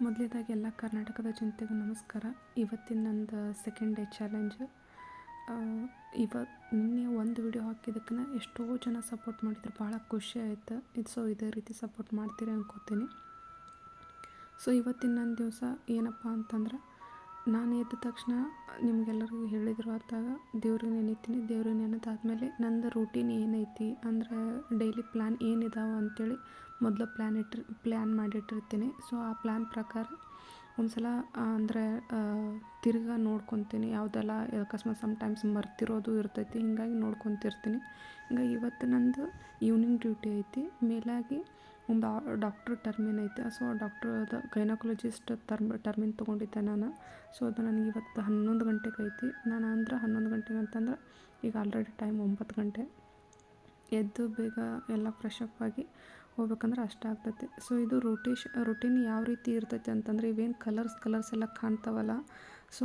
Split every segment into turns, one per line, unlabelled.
ಮೊದಲೇದಾಗಿ ಎಲ್ಲ ಕರ್ನಾಟಕದ ಜನತೆಗೂ ನಮಸ್ಕಾರ. ಇವತ್ತಿನ ನಂದು ಸೆಕೆಂಡ್ ಡೇ ಚಾಲೆಂಜ್. ನಿನ್ನೆ ಒಂದು ವಿಡಿಯೋ ಹಾಕಿದ್ದಕ್ಕೆ ಎಷ್ಟೋ ಜನ ಸಪೋರ್ಟ್ ಮಾಡಿದ್ರು, ಭಾಳ ಖುಷಿ ಆಯಿತು. ಇದೇ ರೀತಿ ಸಪೋರ್ಟ್ ಮಾಡ್ತೀರಿ ಅನ್ಕೋತೀನಿ. ಇವತ್ತಿನ ನನ್ನ ದಿವಸ ಏನಪ್ಪ ಅಂತಂದ್ರೆ, ನಾನು ಎದ್ದ ತಕ್ಷಣ ನಿಮಗೆಲ್ಲರಿಗೂ ಹೇಳಿದ್ರು ಆದಾಗ ದೇವ್ರಿಗೆ ನೆನಿತೀನಿ. ದೇವ್ರಿಗೆ ನೆನೆದಾದ್ಮೇಲೆ ನಂದು ರೂಟೀನ್ ಏನೈತಿ ಅಂದ್ರೆ ಡೈಲಿ ಪ್ಲ್ಯಾನ್ ಏನಿದಾವೆ ಅಂಥೇಳಿ ಮೊದಲು ಪ್ಲ್ಯಾನ್ ಮಾಡಿಟ್ಟಿರ್ತೀನಿ. ಆ ಪ್ಲ್ಯಾನ್ ಪ್ರಕಾರ ಒಂದು ಸಲ ಅಂದರೆ ತಿರ್ಗಾ ನೋಡ್ಕೊತೀನಿ. ಯಾವುದೆಲ್ಲ ಅಕಸ್ಮಾತ್ ಸಮ್ಟೈಮ್ಸ್ ಮರ್ತಿರೋದು ಇರ್ತೈತಿ, ಹೀಗಾಗಿ ನೋಡ್ಕೊತಿರ್ತೀನಿ. ಹಿಂಗಾಗಿ ಇವತ್ತು ನಂದು ಈವ್ನಿಂಗ್ ಡ್ಯೂಟಿ ಐತಿ. ಮೇಲಾಗಿ ಒಂದು ಡಾಕ್ಟ್ರ್ ಟರ್ಮಿನ್ ಐತೆ. ಡಾಕ್ಟ್ರದ ಗೈನಕಾಲಜಿಸ್ಟ್ ಟರ್ಮಿನ್ ತೊಗೊಂಡಿದ್ದೆ ನಾನು. ಅದು ನನಗೆ ಇವತ್ತು 11 ಗಂಟೆಗೆ ಐತಿ. ನಾನು 11 ಗಂಟೆಗೆ ಅಂತಂದ್ರೆ ಈಗ ಆಲ್ರೆಡಿ ಟೈಮ್ 9 ಗಂಟೆ. ಎದ್ದು ಬೇಗ ಎಲ್ಲ ಫ್ರೆಶ್ ಅಪ್ ಆಗಿ ಹೋಗ್ಬೇಕಂದ್ರೆ ಅಷ್ಟ ಆಗ್ತೈತಿ. ಇದು ರೂಟೀನ್ ಯಾವ ರೀತಿ ಇರ್ತೈತಿ ಅಂತಂದರೆ, ಇವೇನು ಕಲರ್ಸ್ ಎಲ್ಲ ಕಾಣ್ತಾವಲ್ಲ,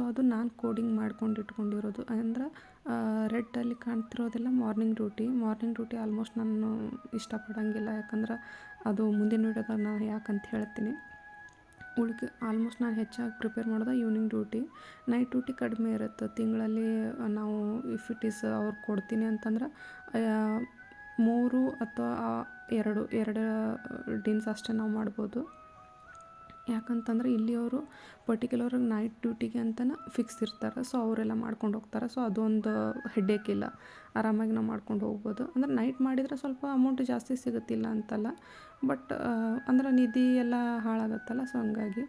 ಅದು ನಾನು ಕೋಡಿಂಗ್ ಮಾಡ್ಕೊಂಡು ಇಟ್ಕೊಂಡಿರೋದು. ಅಂದ್ರೆ ರೆಡ್ಡಲ್ಲಿ ಕಾಣ್ತಿರೋದೆಲ್ಲ ಮಾರ್ನಿಂಗ್ ಡ್ಯೂಟಿ ಆಲ್ಮೋಸ್ಟ್ ನಾನು ಇಷ್ಟಪಡೋಂಗಿಲ್ಲ. ಯಾಕಂದ್ರೆ ಅದು ಮುಂದಿನ ವೀಡಿಯೋದಾಗ ನಾನು ಯಾಕಂತ ಹೇಳ್ತೀನಿ. ಆಲ್ಮೋಸ್ಟ್ ನಾನು ಹೆಚ್ಚಾಗಿ ಪ್ರಿಪೇರ್ ಮಾಡೋದು ಈವ್ನಿಂಗ್ ಡ್ಯೂಟಿ. ನೈಟ್ ಡ್ಯೂಟಿ ಕಡಿಮೆ ಇರುತ್ತೆ. ತಿಂಗಳಲ್ಲಿ ನಾವು ಇಫ್ ಇಟ್ ಈಸ್ ಅವ್ರು ಕೊಡ್ತೀನಿ ಅಂತಂದ್ರೆ 3 ಅಥವಾ 2 ಡೀನ್ಸ್ ಅಷ್ಟೇ ನಾವು ಮಾಡ್ಬೋದು. ಯಾಕಂತಂದ್ರೆ ಇಲ್ಲಿ ಅವರು ಪರ್ಟಿಕ್ಯುಲರಾಗಿ ನೈಟ್ ಡ್ಯೂಟಿಗೆ ಅಂತಲೇ ಫಿಕ್ಸ್ ಇರ್ತಾರೆ. ಅವರೆಲ್ಲ ಮಾಡ್ಕೊಂಡು ಹೋಗ್ತಾರೆ. ಅದೊಂದು ಹೆಡ್ಡೇಕ್ ಇಲ್ಲ, ಆರಾಮಾಗಿ ನಾವು ಮಾಡ್ಕೊಂಡು ಹೋಗ್ಬೋದು. ಅಂದ್ರೆ ನೈಟ್ ಮಾಡಿದರೆ ಸ್ವಲ್ಪ ಅಮೌಂಟ್ ಜಾಸ್ತಿ ಸಿಗುತ್ತಿಲ್ಲ ಅಂತಲ್ಲ, ಬಟ್ ಅಂದ್ರೆ ನಿಧಿ ಎಲ್ಲ ಹಾಳಾಗತ್ತಲ್ಲ. ಹಂಗಾಗಿ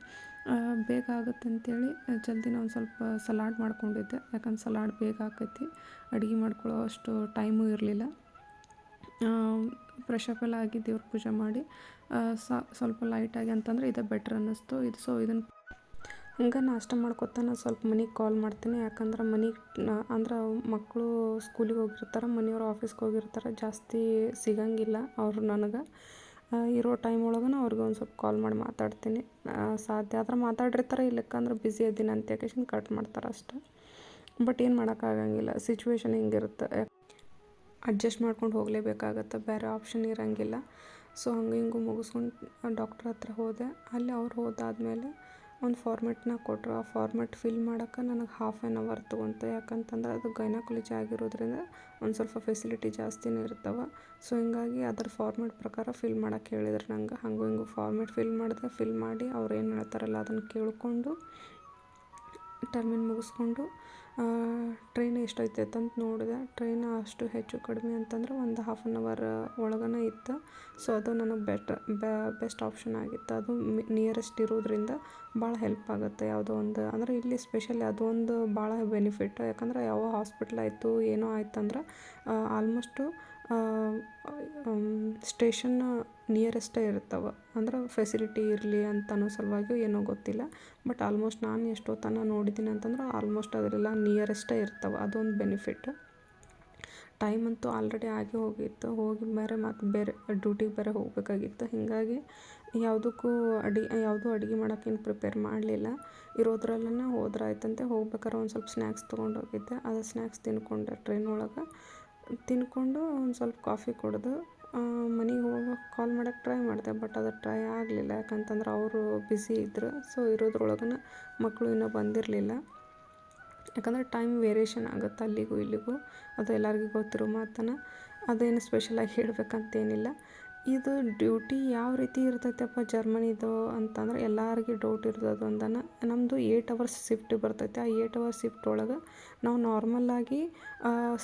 ಬೇಗ ಆಗುತ್ತೆ ಅಂತೇಳಿ ಜಲ್ದಿನ ಒಂದು ಸ್ವಲ್ಪ ಸಲಾಡ್ ಮಾಡ್ಕೊಂಡಿದ್ದೆ. ಯಾಕಂದ್ರೆ ಸಲಾಡ್ ಬೇಗ ಆಕೈತಿ. ಅಡುಗೆ ಮಾಡ್ಕೊಳ್ಳೋ ಅಷ್ಟು ಟೈಮು ಇರಲಿಲ್ಲ. ಫ್ರೆಶ್ ಅಪ್ ಎಲ್ಲ ಆಗಿ ದೇವ್ರ ಪೂಜೆ ಮಾಡಿ ಸ್ವಲ್ಪ ಲೈಟಾಗಿ ಅಂತಂದರೆ ಇದೇ ಬೆಟ್ರ್ ಅನ್ನಿಸ್ತು. ಇದನ್ನು ಹಂಗೆ ನಾಷ್ಟ ಮಾಡ್ಕೊತಾನೆ ಸ್ವಲ್ಪ ಮನೆಗೆ ಕಾಲ್ ಮಾಡ್ತೀನಿ. ಯಾಕಂದ್ರೆ ಅಂದ್ರೆ ಮಕ್ಕಳು ಸ್ಕೂಲಿಗೆ ಹೋಗಿರ್ತಾರೆ, ಮನೆಯವರು ಆಫೀಸ್ಗೆ ಹೋಗಿರ್ತಾರೆ. ಜಾಸ್ತಿ ಸಿಗಂಗಿಲ್ಲ ಅವ್ರು ನನಗೆ. ಇರೋ ಟೈಮ್ ಒಳಗೆ ಅವ್ರಿಗೆ ಒಂದು ಸ್ವಲ್ಪ ಕಾಲ್ ಮಾಡಿ ಮಾತಾಡ್ತೀನಿ. ಸಾಧ್ಯ ಆದ್ರೆ ಮಾತಾಡಿರ್ತಾರೆ, ಇಲ್ಲಕ್ಕಂದ್ರೆ ಬ್ಯುಸಿ ಇದ್ದೀನಿ ಅಂತ ಕಟ್ ಮಾಡ್ತಾರೆ ಅಷ್ಟೆ. ಬಟ್ ಏನು ಮಾಡೋಕ್ಕಾಗಂಗಿಲ್ಲ, ಸಿಚುವೇಶನ್ ಹಿಂಗಿರುತ್ತೆ. ಅಡ್ಜಸ್ಟ್ ಮಾಡ್ಕೊಂಡು ಹೋಗಲೇಬೇಕಾಗತ್ತೆ, ಬೇರೆ ಆಪ್ಷನ್ ಇರೋಂಗಿಲ್ಲ. ಹಿಂಗೆ ಮುಗಿಸ್ಕೊಂಡು ಡಾಕ್ಟ್ರ್ ಹತ್ರ ಹೋದೆ. ಅಲ್ಲಿ ಅವ್ರು ಹೋದಾದ್ಮೇಲೆ ಒಂದು ಫಾರ್ಮೆಟ್ನ ಕೊಟ್ಟರು. ಆ ಫಾರ್ಮೆಟ್ ಫಿಲ್ ಮಾಡೋಕ್ಕೆ ನನಗೆ 1/2 hour ತೊಗೊಂತು. ಯಾಕಂತಂದ್ರೆ ಅದು ಗೈನಕಾಲಜಿ ಆಗಿರೋದ್ರಿಂದ ಒಂದು ಸ್ವಲ್ಪ ಫೆಸಿಲಿಟಿ ಜಾಸ್ತಿನೇ ಇರ್ತವೆ. ಹಿಂಗಾಗಿ ಅದರ ಫಾರ್ಮೆಟ್ ಪ್ರಕಾರ ಫಿಲ್ ಮಾಡೋಕ್ಕೆ ಹೇಳಿದ್ರು ನಂಗೆ. ಹಿಂಗೆ ಫಾರ್ಮೆಟ್ ಫಿಲ್ ಮಾಡಿ ಅವ್ರು ಏನು ಹೇಳ್ತಾರಲ್ಲ ಅದನ್ನು ಕೇಳಿಕೊಂಡು ಟರ್ಮಿನ್ ಮುಗಿಸ್ಕೊಂಡು ಟ್ರೈನ್ ಎಷ್ಟೊತ್ತೈತೆ ಅಂತ ನೋಡಿದೆ. ಟ್ರೈನ್ ಅಷ್ಟು ಹೆಚ್ಚು ಕಡಿಮೆ ಅಂತಂದ್ರೆ ಒಂದು 1/2 hour ಒಳಗನೆ ಇತ್ತು. ಅದು ನನಗೆ ಬೆಸ್ಟ್ ಆಪ್ಷನ್ ಆಗಿತ್ತು. ಅದು ನಿಯರೆಸ್ಟ್ ಇರೋದ್ರಿಂದ ಭಾಳ ಹೆಲ್ಪ್ ಆಗುತ್ತೆ. ಯಾವುದೋ ಒಂದು ಅಂದರೆ ಇಲ್ಲಿ ಸ್ಪೆಷಲಿ ಅದೊಂದು ಭಾಳ ಬೆನಿಫಿಟ್. ಯಾಕಂದ್ರೆ ಯಾವ ಹಾಸ್ಪಿಟ್ಲ್ ಆಯಿತು ಏನೋ ಆಯ್ತಂದ್ರೆ ಆಲ್ಮೋಸ್ಟು ಸ್ಟೇಷನ್ ನಿಯರೆಸ್ಟೇ ಇರ್ತವೆ. ಅಂದ್ರೆ ಫೆಸಿಲಿಟಿ ಇರಲಿ ಅಂತ ಅನ್ನೋ ಸಲುವಾಗಿ ಏನೋ ಗೊತ್ತಿಲ್ಲ, ಬಟ್ ಆಲ್ಮೋಸ್ಟ್ ನಾನು ಎಷ್ಟೊತ್ತನ ನೋಡಿದ್ದೀನಿ ಅಂತಂದ್ರೆ ಆಲ್ಮೋಸ್ಟ್ ಅದರೆಲ್ಲ ನಿಯರೆಸ್ಟೇ ಇರ್ತವೆ. ಅದೊಂದು ಬೆನಿಫಿಟ್. ಟೈಮ್ ಅಂತೂ ಆಲ್ರೆಡಿ ಆಗಿ ಹೋಗಿತ್ತು. ಹೋಗಿ ಮತ್ತು ಬೇರೆ ಡ್ಯೂಟಿಗೆ ಬೇರೆ ಹೋಗಬೇಕಾಗಿತ್ತು. ಹೀಗಾಗಿ ಯಾವುದೂ ಅಡುಗೆ ಮಾಡೋಕ್ಕೇನು ಪ್ರಿಪೇರ್ ಮಾಡಲಿಲ್ಲ. ಇರೋದ್ರಲ್ಲೇ ಹೋದ್ರಾಯ್ತಂತೆ. ಹೋಗ್ಬೇಕಾದ್ರೆ ಒಂದು ಸ್ವಲ್ಪ ಸ್ನ್ಯಾಕ್ಸ್ ತೊಗೊಂಡು ಹೋಗಿದ್ದೆ. ಅದು ಸ್ನ್ಯಾಕ್ಸ್ ತಿನ್ಕೊಂಡೆ ಟ್ರೈನ್ ಒಳಗೆ. ತಿನ್ಕೊಂಡು ಒಂದು ಸ್ವಲ್ಪ ಕಾಫಿ ಕುಡಿದು ಮನೆಗೆ ಹೋಗೋಕೆ ಕಾಲ್ ಮಾಡೋಕ್ಕೆ ಟ್ರೈ ಮಾಡಿದೆ. ಬಟ್ ಅದು ಟ್ರೈ ಆಗಲಿಲ್ಲ. ಯಾಕಂತಂದ್ರೆ ಅವರು ಬ್ಯುಸಿ ಇದ್ದರು. ಇರೋದ್ರೊಳಗೆ ಮಕ್ಕಳು ಇನ್ನೂ ಬಂದಿರಲಿಲ್ಲ. ಯಾಕಂದರೆ ಟೈಮ್ ವೇರಿಯೇಷನ್ ಆಗುತ್ತೆ ಅಲ್ಲಿಗೂ ಇಲ್ಲಿಗೂ. ಅದು ಎಲ್ಲರಿಗೂ ಗೊತ್ತಿರೋ ಮಾತನ್ನು. ಅದೇನು ಸ್ಪೆಷಲಾಗಿ ಹೇಳಬೇಕಂತೇನಿಲ್ಲ. ಇದು ಡ್ಯೂಟಿ ಯಾವ ರೀತಿ ಇರ್ತೈತಪ್ಪ ಜರ್ಮನಿದು ಅಂತಂದ್ರೆ ಎಲ್ಲರಿಗೂ ಡೌಟ್ ಇರ್ತದೆ ಒಂದನ್ನು. ನಮ್ಮದು 8 hours ಶಿಫ್ಟ್ ಬರ್ತೈತೆ. ಆ 8 hours ಶಿಫ್ಟ್ ಒಳಗೆ ನಾವು ನಾರ್ಮಲ್ಲಾಗಿ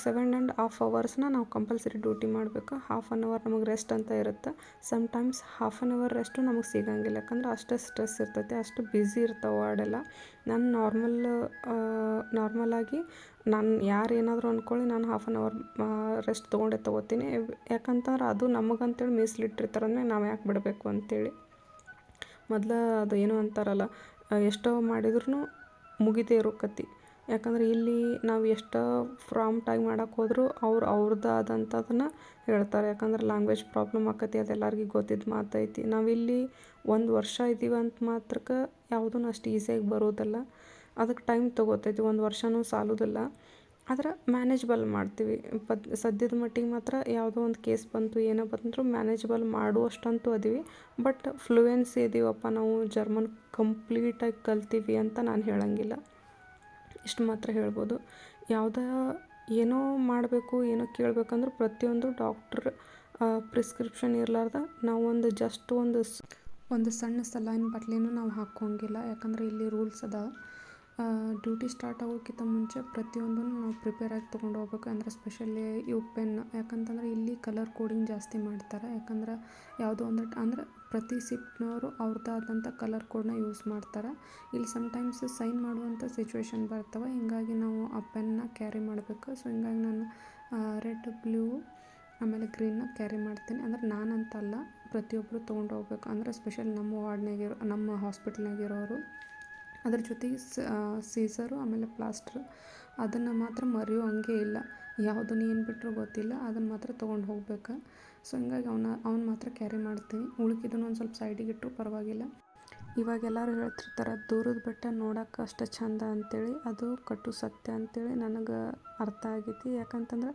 7.5 hours ನಾವು ಕಂಪಲ್ಸರಿ ಡ್ಯೂಟಿ ಮಾಡಬೇಕು. 1/2 hour ನಮಗೆ ರೆಸ್ಟ್ ಅಂತ ಇರುತ್ತೆ. ಸಮ್ಟೈಮ್ಸ್ 1/2 hour ರೆಸ್ಟು ನಮಗೆ ಸಿಗೋಂಗಿಲ್ಲ. ಯಾಕಂದ್ರೆ ಅಷ್ಟೇ ಸ್ಟ್ರೆಸ್ ಇರ್ತೈತೆ, ಅಷ್ಟು ಬ್ಯುಸಿ ಇರ್ತಾವೆ ವಾರ್ಡೆಲ್ಲ. ನಾನು ನಾರ್ಮಲಾಗಿ ನಾನು ಯಾರು ಏನಾದರೂ ಅಂದ್ಕೊಳ್ಳಿ, ನಾನು 1/2 hour ರೆಸ್ಟ್ ತೊಗೋತೀನಿ. ಯಾಕಂತಂದ್ರೆ ಅದು ನಮಗಂತೇಳಿ ಮೀಸಲಿಟ್ಟಿರ್ತಾರಂದ್ರೆ ನಾವು ಯಾಕೆ ಬಿಡಬೇಕು ಅಂತೇಳಿ. ಮೊದಲು ಅದು ಏನೋ ಅಂತಾರಲ್ಲ, ಎಷ್ಟೋ ಮಾಡಿದ್ರೂ ಮುಗಿದೇ ಇರೋ ಕತೆ. ಯಾಕಂದ್ರೆ ಇಲ್ಲಿ ನಾವು ಎಷ್ಟೋ ಪ್ರಾಂಪ್ಟಾಗಿ ಮಾಡೋಕ್ಕೆ ಹೋದರೂ ಅವ್ರದ್ದಾದಂಥದನ್ನು ಹೇಳ್ತಾರೆ. ಯಾಕಂದ್ರೆ ಲ್ಯಾಂಗ್ವೇಜ್ ಪ್ರಾಬ್ಲಮ್ ಆಕತಿ, ಅದೆಲ್ಲರಿಗೂ ಗೊತ್ತಿದ್ದ ಮಾತೈತಿ. ನಾವಿಲ್ಲಿ 1 ವರ್ಷ ಇದ್ದೀವಿ ಅಂತ ಮಾತ್ರಕ್ಕೆ ಯಾವುದೂ ಅಷ್ಟು ಈಸಿಯಾಗಿ ಬರೋದಲ್ಲ. ಅದಕ್ಕೆ ಟೈಮ್ ತೊಗೋತೈತಿ. 1 ವರ್ಷವೂ ಸಾಲೋದಿಲ್ಲ. ಆದ್ರೆ ಮ್ಯಾನೇಜಬಲ್ ಮಾಡ್ತೀವಿ. ಸದ್ಯದ ಮಟ್ಟಿಗೆ ಮಾತ್ರ ಯಾವುದೋ ಒಂದು ಕೇಸ್ ಬಂತು ಏನೋ ಬಂದರೂ ಮ್ಯಾನೇಜಬಲ್ ಮಾಡುವಷ್ಟಂತೂ ಅದೀವಿ. ಬಟ್ ಫ್ಲೂಯೆನ್ಸಿ ಇದೀವಪ್ಪ ನಾವು ಜರ್ಮನ್ ಕಂಪ್ಲೀಟಾಗಿ ಕಲ್ತೀವಿ ಅಂತ ನಾನು ಹೇಳಂಗಿಲ್ಲ. ಇಷ್ಟು ಮಾತ್ರ ಹೇಳ್ಬೋದು. ಯಾವುದೇ ಏನೋ ಮಾಡಬೇಕು ಏನೋ ಕೇಳಬೇಕಂದ್ರೆ ಪ್ರತಿಯೊಂದು ಡಾಕ್ಟ್ರ್ ಪ್ರಿಸ್ಕ್ರಿಪ್ಷನ್ ಇರಲಾರ್ದ ನಾವು ಜಸ್ಟ್ ಒಂದು ಸಣ್ಣ ಸಲೈನ್ ಬಾಟ್ಲಿನೂ ನಾವು ಹಾಕೋಂಗಿಲ್ಲ. ಯಾಕಂದರೆ ಇಲ್ಲಿ ರೂಲ್ಸ್ ಅದಾವ. ಡ್ಯೂಟಿ ಸ್ಟಾರ್ಟ್ ಆಗೋಕ್ಕಿಂತ ಮುಂಚೆ ಪ್ರತಿಯೊಂದನ್ನು ನಾವು ಪ್ರಿಪೇರಾಗಿ ತೊಗೊಂಡು ಹೋಗ್ಬೇಕು. ಅಂದರೆ ಸ್ಪೆಷಲಿ ಇವು ಪೆನ್, ಯಾಕಂತಂದ್ರೆ ಇಲ್ಲಿ ಕಲರ್ ಕೋಡಿಂಗ್ ಜಾಸ್ತಿ ಮಾಡ್ತಾರೆ. ಯಾಕಂದ್ರೆ ಯಾವುದೋ ಒಂದು ಅಂದ್ರೆ ಪ್ರತಿ ಶಿಫ್ಟ್ನವರು ಅವ್ರದ್ದಾದಂಥ ಕಲರ್ ಕೋಡ್ನ ಯೂಸ್ ಮಾಡ್ತಾರೆ. ಇಲ್ಲಿ ಸಮ್ಟೈಮ್ಸ್ ಸೈನ್ ಮಾಡುವಂಥ ಸಿಚುವೇಶನ್ ಬರ್ತವೆ. ಹಿಂಗಾಗಿ ನಾವು ಆ ಪೆನ್ನ ಕ್ಯಾರಿ ಮಾಡಬೇಕು. ಸೊ ಹಿಂಗಾಗಿ ನಾನು ರೆಡ್, ಬ್ಲೂ ಆಮೇಲೆ ಗ್ರೀನ್ನ ಕ್ಯಾರಿ ಮಾಡ್ತೀನಿ. ಅಂದ್ರೆ ನಾನಂತಲ್ಲ, ಪ್ರತಿಯೊಬ್ಬರು ತೊಗೊಂಡು ಹೋಗ್ಬೇಕು. ಅಂದರೆ ಸ್ಪೆಷಲ್ ನಮ್ಮ ಹಾಸ್ಪಿಟ್ಲ್ನಾಗಿರೋರು ಅದ್ರ ಜೊತೆಗೆ ಸೀಸರು ಆಮೇಲೆ ಪ್ಲಾಸ್ಟ್ರು ಅದನ್ನು ಮಾತ್ರ ಮರೆಯೋ ಹಂಗೆ ಇಲ್ಲ. ಯಾವುದನ್ನು ಏನು ಬಿಟ್ಟರು ಗೊತ್ತಿಲ್ಲ, ಅದನ್ನು ಮಾತ್ರ ತೊಗೊಂಡು ಹೋಗ್ಬೇಕು. ಸೊ ಹಿಂಗಾಗಿ ಅವ್ನು ಮಾತ್ರ ಕ್ಯಾರಿ ಮಾಡ್ತೀನಿ. ಉಳ್ಕಿದ್ದನ್ನು ಒಂದು ಸ್ವಲ್ಪ ಸೈಡಿಗೆ ಇಟ್ಟರು ಪರವಾಗಿಲ್ಲ. ಇವಾಗ ಎಲ್ಲರೂ ಹೇಳ್ತಿರ್ತಾರೆ ದೂರದ ಬೆಟ್ಟ ನೋಡೋಕೆ ಅಷ್ಟು ಚಂದ ಅಂಥೇಳಿ. ಅದು ಕಟು ಸತ್ಯ ಅಂಥೇಳಿ ನನಗೆ ಅರ್ಥ ಆಗೈತಿ. ಯಾಕಂತಂದ್ರೆ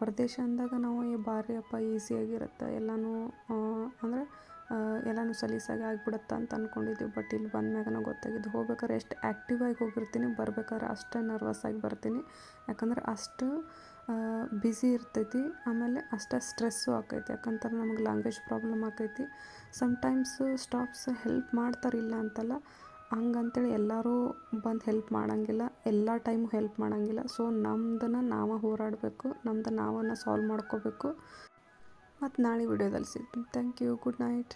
ಹೊರದೇಶ ಅಂದಾಗ ನಾವು ಬಾರಿ ಅಪ್ಪ ಈಸಿಯಾಗಿರುತ್ತೆ ಎಲ್ಲನೂ, ಅಂದರೆ ಎಲ್ಲನೂ ಸಲೀಸಾಗಿ ಆಗಿಬಿಡುತ್ತೆ ಅಂತ ಅಂದ್ಕೊಂಡಿದ್ದೀವಿ. ಬಟ್ ಇಲ್ಲಿ ಬಂದ್ಮ್ಯಾಗ ಗೊತ್ತಾಗಿದ್ದು, ಹೋಗ್ಬೇಕಾದ್ರೆ ಎಷ್ಟು ಆ್ಯಕ್ಟಿವ್ ಆಗಿ ಹೋಗಿರ್ತೀನಿ, ಬರ್ಬೇಕಾದ್ರೆ ಅಷ್ಟೇ ನರ್ವಸ್ ಆಗಿ ಬರ್ತೀನಿ. ಯಾಕಂದ್ರೆ ಅಷ್ಟು ಬ್ಯುಸಿ ಇರ್ತೈತಿ. ಆಮೇಲೆ ಅಷ್ಟೇ ಸ್ಟ್ರೆಸ್ಸು ಆಕೈತಿ. ಯಾಕಂತಾರೆ ನಮಗೆ ಲ್ಯಾಂಗ್ವೇಜ್ ಪ್ರಾಬ್ಲಮ್ ಆಕೈತಿ. ಸಮ್ಟೈಮ್ಸು ಸ್ಟಾಫ್ಸ್ ಹೆಲ್ಪ್ ಮಾಡ್ತಾರಿಲ್ಲ ಅಂತಲ್ಲ, ಹಂಗಂತೇಳಿ ಎಲ್ಲರೂ ಬಂದು ಹೆಲ್ಪ್ ಮಾಡೋಂಗಿಲ್ಲ, ಎಲ್ಲ ಟೈಮು ಹೆಲ್ಪ್ ಮಾಡೋಂಗಿಲ್ಲ. ಸೊ ನಮ್ದನ್ನು ನಾವು ಹೋರಾಡಬೇಕು, ನಮ್ದು ನಾವನ್ನ ಸಾಲ್ವ್ ಮಾಡ್ಕೋಬೇಕು. ಮತ್ತು ನಾಳೆ ವಿಡಿಯೋದಲ್ಲಿ ಸಿಗ್ತೀನಿ. Thank you. Good night.